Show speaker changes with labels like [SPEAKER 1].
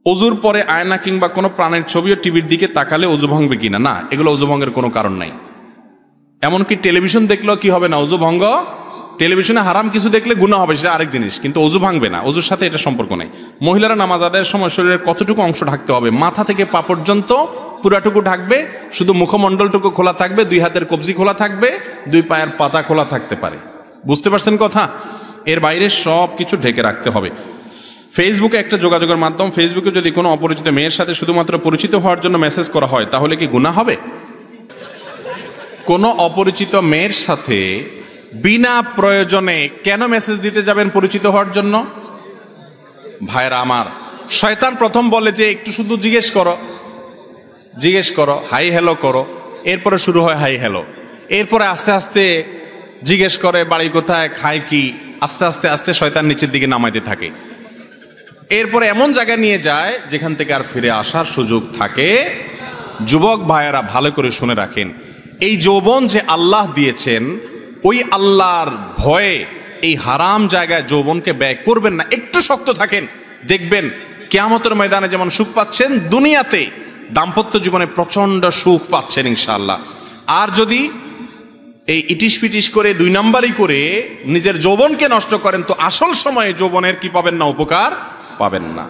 [SPEAKER 1] অজুর পরে আয়না কিংবা কোনো প্রাণের ছবি ও টিভির দিকে তাকালে অজু ভাঙবে কিনা? না, এগুলো অজু ভঙ্গের কোনো কারণ নাই। এমনকি টেলিভিশন দেখলেও কি হবে না, অজু ভঙ্গ। টেলিভিশনে হারাম কিছু দেখলে গুনাহ হবে, সেটা আরেক জিনিস, কিন্তু অজু ভাঙবে না, অজুর সাথে এটা সম্পর্ক নেই। মহিলারা নামাজ আদায়ের সময় শরীরের কতটুকু অংশ ঢাকতে হবে? মাথা থেকে পা পর্যন্ত পুরাটুকু ঢাকবে, শুধু মুখমণ্ডলটুকু খোলা থাকবে, 2 হাতের কবজি খোলা থাকবে, 2 পায়ের পাতা খোলা থাকতে পারে। বুঝতে পারছেন কথা? এর বাইরে সব কিছু ঢেকে রাখতে হবে। ফেসবুকে একটা যোগাযোগের মাধ্যম, ফেসবুকে যদি কোনো অপরিচিত মেয়ের সাথে শুধুমাত্র পরিচিত হওয়ার জন্য মেসেজ করা হয়, তাহলে কি গুনাহ হবে? কোনো অপরিচিত মেয়ের সাথে বিনা প্রয়োজনে কেন মেসেজ দিতে যাবেন পরিচিত হওয়ার জন্য? ভাইরা আমার, শয়তান প্রথম বলে যে একটু শুধু জিজ্ঞেস করো, হাই হ্যালো করো, এরপরে শুরু হয় হাই হ্যালো, এরপরে আস্তে আস্তে জিজ্ঞেস করে বাড়ি কোথায়, খায় কি, আস্তে আস্তে আস্তে শয়তান নিচের দিকে নামাইতে থাকে। এরপরে এমন জায়গায় নিয়ে যায় যেখান থেকে আর ফিরে আসার সুযোগ থাকে। যুবক ভাইয়েরা ভালো করে শুনে রাখেন, এই যৌবন যে আল্লাহ দিয়েছেন, ওই আল্লাহর ভয়ে এই হারাম জায়গায় যৌবনকে ব্যয় করবেন না। একটু শক্ত থাকেন, দেখবেন কিয়ামতের ময়দানে যেমন সুখ পাচ্ছেন, দুনিয়াতে দাম্পত্য জীবনে প্রচন্ড সুখ পাচ্ছেন ইনশাআল্লাহ। আর যদি এই ইটিস পিটিস করে 2 নাম্বারই করে নিজের যৌবনকে নষ্ট করেন, তো আসল সময়ে যৌবনের কি পাবেন না, উপকার পাবেন না।